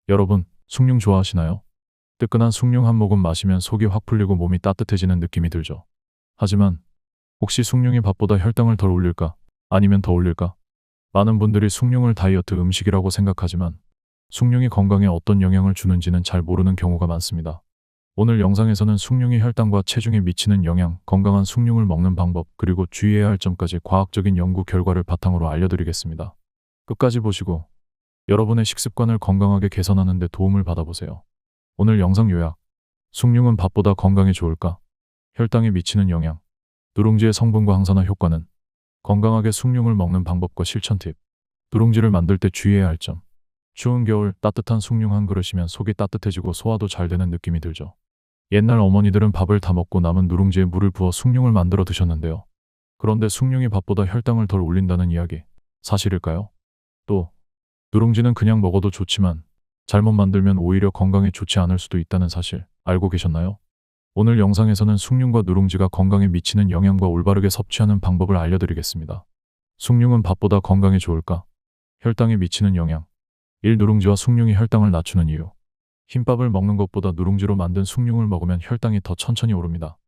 여러분, 숭늉 좋아하시나요? 뜨끈한 숭늉 한 모금 마시면 속이 확 풀리고 몸이 따뜻해지는 느낌이 들죠. 하지만 혹시 숭늉이 밥보다 혈당을 덜 올릴까? 아니면 더 올릴까? 많은 분들이 숭늉을 다이어트 음식이라고 생각하지만 숭늉이 건강에 어떤 영향을 주는지는 잘 모르는 경우가 많습니다. 오늘 영상에서는 숭늉이 혈당과 체중에 미치는 영향, 건강한 숭늉을 먹는 방법, 그리고 주의해야 할 점까지 과학적인 연구 결과를 바탕으로 알려드리겠습니다. 끝까지 보시고 여러분의 식습관을 건강하게 개선하는 데 도움을 받아보세요. 오늘 영상 요약. 숭늉은 밥보다 건강에 좋을까? 혈당에 미치는 영향. 누룽지의 성분과 항산화 효과는? 건강하게 숭늉을 먹는 방법과 실천 팁. 누룽지를 만들 때 주의해야 할 점. 추운 겨울 따뜻한 숭늉 한 그릇이면 속이 따뜻해지고 소화도 잘 되는 느낌이 들죠. 옛날 어머니들은 밥을 다 먹고 남은 누룽지에 물을 부어 숭늉을 만들어 드셨는데요. 그런데 숭늉이 밥보다 혈당을 덜 올린다는 이야기, 사실일까요? 또 누룽지는 그냥 먹어도 좋지만 잘못 만들면 오히려 건강에 좋지 않을 수도 있다는 사실 알고 계셨나요? 오늘 영상에서는 숭늉과 누룽지가 건강에 미치는 영향과 올바르게 섭취하는 방법을 알려드리겠습니다. 숭늉은 밥보다 건강에 좋을까? 혈당에 미치는 영향. 1. 누룽지와 숭늉이 혈당을 낮추는 이유. 흰밥을 먹는 것보다 누룽지로 만든 숭늉을 먹으면 혈당이 더 천천히 오릅니다.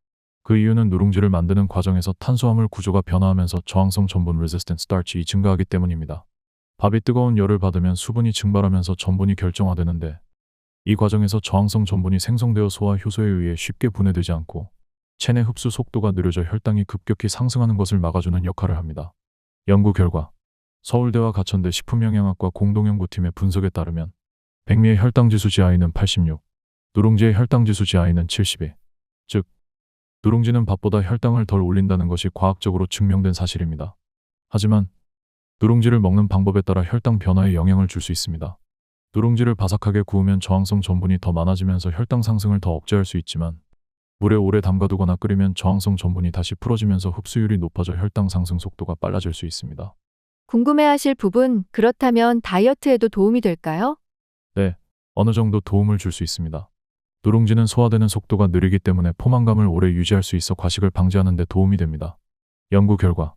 그 이유는 누룽지를 만드는 과정에서 탄수화물 구조가 변화하면서 저항성 전분 resistant starch이 증가하기 때문입니다. 밥이 뜨거운 열을 받으면 수분이 증발하면서 전분이 결정화되는데, 이 과정에서 저항성 전분이 생성되어 소화 효소에 의해 쉽게 분해되지 않고 체내 흡수 속도가 느려져 혈당이 급격히 상승하는 것을 막아주는 역할을 합니다. 연구 결과. 서울대와 가천대 식품영양학과 공동연구팀의 분석에 따르면 백미의 혈당지수 GI는 86, 누룽지의 혈당지수 GI는 72. 즉, 누룽지는 밥보다 혈당을 덜 올린다는 것이 과학적으로 증명된 사실입니다. 하지만 누룽지를 먹는 방법에 따라 혈당 변화에 영향을 줄 수 있습니다. 누룽지를 바삭하게 구우면 저항성 전분이 더 많아지면서 혈당 상승을 더 억제할 수 있지만, 물에 오래 담가두거나 끓이면 저항성 전분이 다시 풀어지면서 흡수율이 높아져 혈당 상승 속도가 빨라질 수 있습니다. 궁금해하실 부분, 그렇다면 다이어트에도 도움이 될까요? 네, 어느 정도 도움을 줄 수 있습니다. 누룽지는 소화되는 속도가 느리기 때문에 포만감을 오래 유지할 수 있어 과식을 방지하는 데 도움이 됩니다. 연구 결과.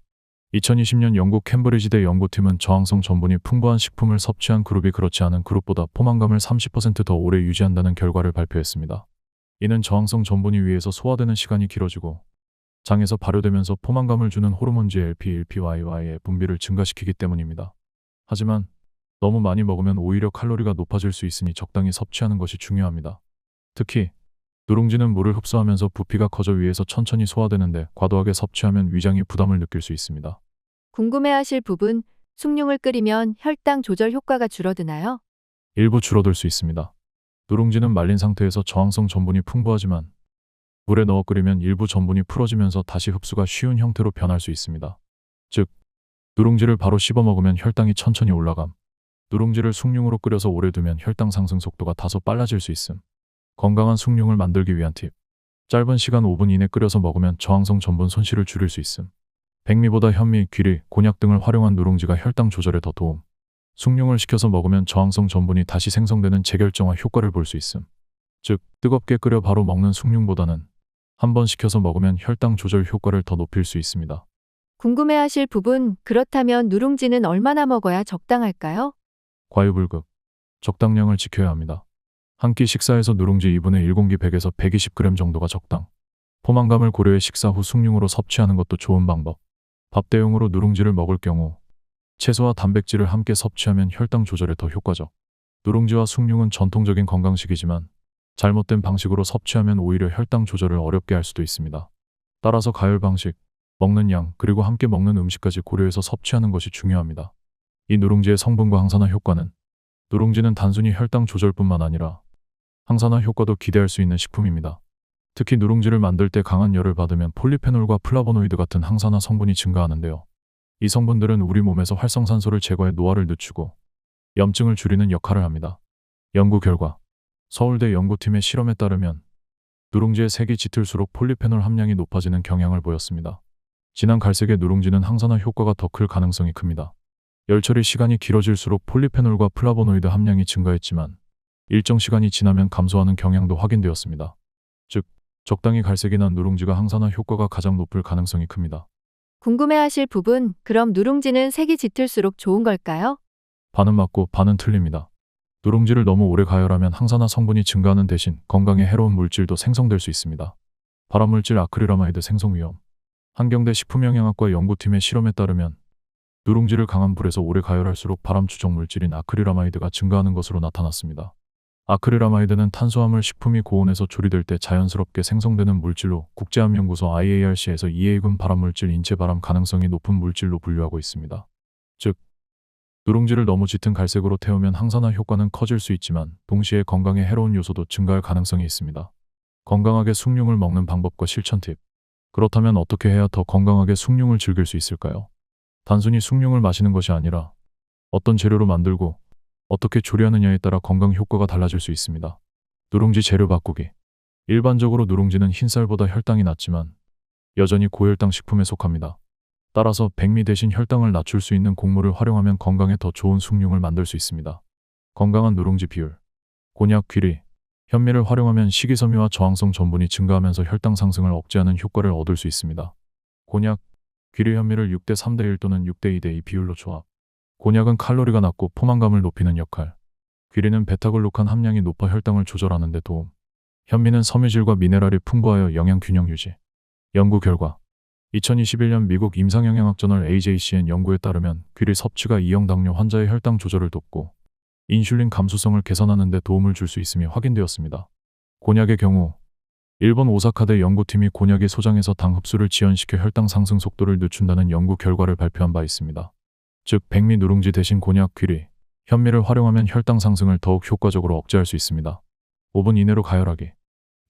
2020년 영국 캠브리지대 연구팀은 저항성 전분이 풍부한 식품을 섭취한 그룹이 그렇지 않은 그룹보다 포만감을 30% 더 오래 유지한다는 결과를 발표했습니다. 이는 저항성 전분이 위에서 소화되는 시간이 길어지고 장에서 발효되면서 포만감을 주는 호르몬 GLP-1PYY의 분비를 증가시키기 때문입니다. 하지만 너무 많이 먹으면 오히려 칼로리가 높아질 수 있으니 적당히 섭취하는 것이 중요합니다. 특히 누룽지는 물을 흡수하면서 부피가 커져 위에서 천천히 소화되는데 과도하게 섭취하면 위장이 부담을 느낄 수 있습니다. 궁금해하실 부분, 숭늉을 끓이면 혈당 조절 효과가 줄어드나요? 일부 줄어들 수 있습니다. 누룽지는 말린 상태에서 저항성 전분이 풍부하지만 물에 넣어 끓이면 일부 전분이 풀어지면서 다시 흡수가 쉬운 형태로 변할 수 있습니다. 즉, 누룽지를 바로 씹어 먹으면 혈당이 천천히 올라감. 누룽지를 숭늉으로 끓여서 오래 두면 혈당 상승 속도가 다소 빨라질 수 있음. 건강한 숭늉을 만들기 위한 팁. 짧은 시간 5분 이내 끓여서 먹으면 저항성 전분 손실을 줄일 수 있음. 백미보다 현미, 귀리, 곤약 등을 활용한 누룽지가 혈당 조절에 더 도움. 숭늉을 식혀서 먹으면 저항성 전분이 다시 생성되는 재결정화 효과를 볼 수 있음. 즉, 뜨겁게 끓여 바로 먹는 숭늉보다는 한번 식혀서 먹으면 혈당 조절 효과를 더 높일 수 있습니다. 궁금해하실 부분, 그렇다면 누룽지는 얼마나 먹어야 적당할까요? 과유불급. 적당량을 지켜야 합니다. 한 끼 식사에서 누룽지 2분의 1공기 100에서 120g 정도가 적당. 포만감을 고려해 식사 후 숭늉으로 섭취하는 것도 좋은 방법. 밥 대용으로 누룽지를 먹을 경우 채소와 단백질을 함께 섭취하면 혈당 조절에 더 효과적. 누룽지와 숭늉은 전통적인 건강식이지만 잘못된 방식으로 섭취하면 오히려 혈당 조절을 어렵게 할 수도 있습니다. 따라서 가열 방식, 먹는 양, 그리고 함께 먹는 음식까지 고려해서 섭취하는 것이 중요합니다. 이 누룽지의 성분과 항산화 효과는. 누룽지는 단순히 혈당 조절뿐만 아니라 항산화 효과도 기대할 수 있는 식품입니다. 특히 누룽지를 만들 때 강한 열을 받으면 폴리페놀과 플라보노이드 같은 항산화 성분이 증가하는데요. 이 성분들은 우리 몸에서 활성산소를 제거해 노화를 늦추고 염증을 줄이는 역할을 합니다. 연구 결과. 서울대 연구팀의 실험에 따르면 누룽지의 색이 짙을수록 폴리페놀 함량이 높아지는 경향을 보였습니다. 진한 갈색의 누룽지는 항산화 효과가 더 클 가능성이 큽니다. 열처리 시간이 길어질수록 폴리페놀과 플라보노이드 함량이 증가했지만 일정 시간이 지나면 감소하는 경향도 확인되었습니다. 즉, 적당히 갈색이 난 누룽지가 항산화 효과가 가장 높을 가능성이 큽니다. 궁금해하실 부분, 그럼 누룽지는 색이 짙을수록 좋은 걸까요? 반은 맞고 반은 틀립니다. 누룽지를 너무 오래 가열하면 항산화 성분이 증가하는 대신 건강에 해로운 물질도 생성될 수 있습니다. 발암물질 아크릴아마이드 생성 위험. 한경대 식품영양학과 연구팀의 실험에 따르면 누룽지를 강한 불에서 오래 가열할수록 발암 추정 물질인 아크릴아마이드가 증가하는 것으로 나타났습니다. 아크릴아마이드는 탄수화물 식품이 고온에서 조리될 때 자연스럽게 생성되는 물질로 국제암연구소 IARC에서 이해군 발암물질 인체 발암 가능성이 높은 물질로 분류하고 있습니다. 즉, 누룽지를 너무 짙은 갈색으로 태우면 항산화 효과는 커질 수 있지만 동시에 건강에 해로운 요소도 증가할 가능성이 있습니다. 건강하게 숭늉을 먹는 방법과 실천 팁. 그렇다면 어떻게 해야 더 건강하게 숭늉을 즐길 수 있을까요? 단순히 숭늉을 마시는 것이 아니라 어떤 재료로 만들고 어떻게 조리하느냐에 따라 건강 효과가 달라질 수 있습니다. 누룽지 재료 바꾸기. 일반적으로 누룽지는 흰쌀보다 혈당이 낮지만 여전히 고혈당 식품에 속합니다. 따라서 백미 대신 혈당을 낮출 수 있는 곡물을 활용하면 건강에 더 좋은 숭늉을 만들 수 있습니다. 건강한 누룽지 비율. 곤약, 귀리, 현미를 활용하면 식이섬유와 저항성 전분이 증가하면서 혈당 상승을 억제하는 효과를 얻을 수 있습니다. 곤약, 귀리, 현미를 6대 3대 1 또는 6대 2대 2 비율로 조합. 곤약은 칼로리가 낮고 포만감을 높이는 역할. 귀리는 베타글루칸 함량이 높아 혈당을 조절하는 데 도움. 현미는 섬유질과 미네랄이 풍부하여 영양 균형 유지. 연구 결과 2021년 미국 임상영양학 저널 AJCN 연구에 따르면 귀리 섭취가 2형 당뇨 환자의 혈당 조절을 돕고 인슐린 감수성을 개선하는 데 도움을 줄 수 있음이 확인되었습니다. 곤약의 경우 일본 오사카대 연구팀이 곤약의 소장에서 당 흡수를 지연시켜 혈당 상승 속도를 늦춘다는 연구 결과를 발표한 바 있습니다. 즉, 백미 누룽지 대신 곤약, 귀리, 현미를 활용하면 혈당 상승을 더욱 효과적으로 억제할 수 있습니다. 5분 이내로 가열하기.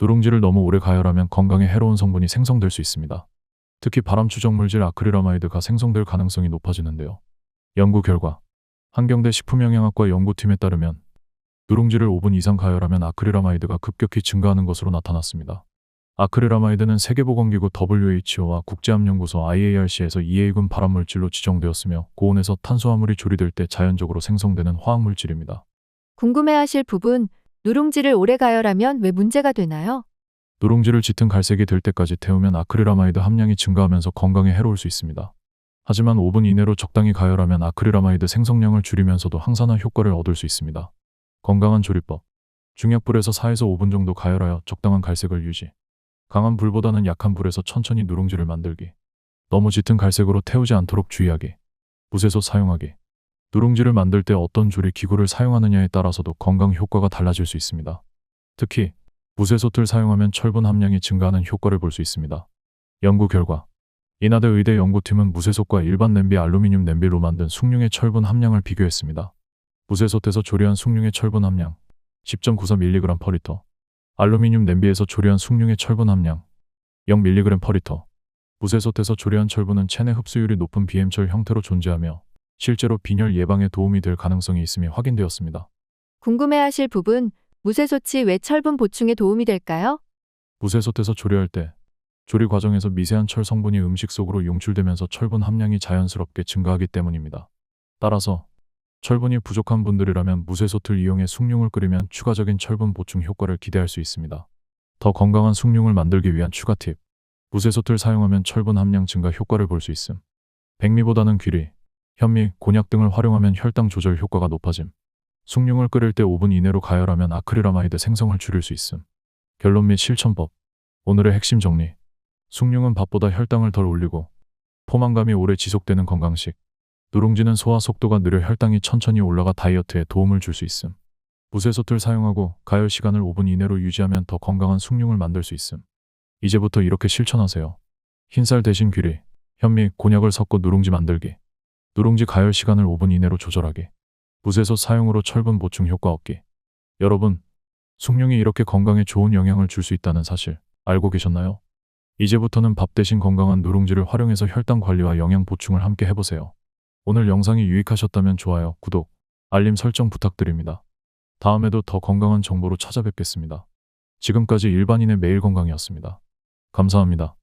누룽지를 너무 오래 가열하면 건강에 해로운 성분이 생성될 수 있습니다. 특히 발암 추정 물질 아크릴아마이드가 생성될 가능성이 높아지는데요. 연구 결과 한경대 식품영양학과 연구팀에 따르면 누룽지를 5분 이상 가열하면 아크릴아마이드가 급격히 증가하는 것으로 나타났습니다. 아크릴아마이드는 세계보건기구 WHO와 국제암연구소 IARC에서 2A군 발암물질로 지정되었으며 고온에서 탄수화물이 조리될 때 자연적으로 생성되는 화학물질입니다. 궁금해하실 부분, 누룽지를 오래 가열하면 왜 문제가 되나요? 누룽지를 짙은 갈색이 될 때까지 태우면 아크릴아마이드 함량이 증가하면서 건강에 해로울 수 있습니다. 하지만 5분 이내로 적당히 가열하면 아크릴아마이드 생성량을 줄이면서도 항산화 효과를 얻을 수 있습니다. 건강한 조리법. 중약불에서 4에서 5분 정도 가열하여 적당한 갈색을 유지. 강한 불보다는 약한 불에서 천천히 누룽지를 만들기. 너무 짙은 갈색으로 태우지 않도록 주의하기. 무쇠솥 사용하기. 누룽지를 만들 때 어떤 조리 기구를 사용하느냐에 따라서도 건강 효과가 달라질 수 있습니다. 특히 무쇠솥을 사용하면 철분 함량이 증가하는 효과를 볼 수 있습니다. 연구 결과 인하대 의대 연구팀은 무쇠솥과 일반 냄비 알루미늄 냄비로 만든 숭늉의 철분 함량을 비교했습니다. 무쇠솥에서 조리한 숭늉의 철분 함량 10.94mg/L, 알루미늄 냄비에서 조리한 숭늉의 철분 함량 0mg/L. 무쇠솥에서 조리한 철분은 체내 흡수율이 높은 BM철 형태로 존재하며 실제로 빈혈 예방에 도움이 될 가능성이 있음이 확인되었습니다. 궁금해하실 부분, 무쇠솥이 왜 철분 보충에 도움이 될까요? 무쇠솥에서 조리할 때 조리 과정에서 미세한 철 성분이 음식 속으로 용출되면서 철분 함량이 자연스럽게 증가하기 때문입니다. 따라서 철분이 부족한 분들이라면 무쇠솥을 이용해 숭늉을 끓이면 추가적인 철분 보충 효과를 기대할 수 있습니다. 더 건강한 숭늉을 만들기 위한 추가 팁. 무쇠솥을 사용하면 철분 함량 증가 효과를 볼 수 있음. 백미보다는 귀리, 현미, 곤약 등을 활용하면 혈당 조절 효과가 높아짐. 숭늉을 끓일 때 5분 이내로 가열하면 아크릴아마이드 생성을 줄일 수 있음. 결론 및 실천법. 오늘의 핵심 정리. 숭늉은 밥보다 혈당을 덜 올리고 포만감이 오래 지속되는 건강식. 누룽지는 소화 속도가 느려 혈당이 천천히 올라가 다이어트에 도움을 줄 수 있음. 무쇠솥을 사용하고 가열 시간을 5분 이내로 유지하면 더 건강한 숭늉을 만들 수 있음. 이제부터 이렇게 실천하세요. 흰쌀 대신 귀리, 현미, 곤약을 섞어 누룽지 만들기. 누룽지 가열 시간을 5분 이내로 조절하기. 무쇠솥 사용으로 철분 보충 효과 얻기. 여러분, 숭늉이 이렇게 건강에 좋은 영향을 줄 수 있다는 사실 알고 계셨나요? 이제부터는 밥 대신 건강한 누룽지를 활용해서 혈당 관리와 영양 보충을 함께 해보세요. 오늘 영상이 유익하셨다면 좋아요, 구독, 알림 설정 부탁드립니다. 다음에도 더 건강한 정보로 찾아뵙겠습니다. 지금까지 일반인의 매일 건강이었습니다. 감사합니다.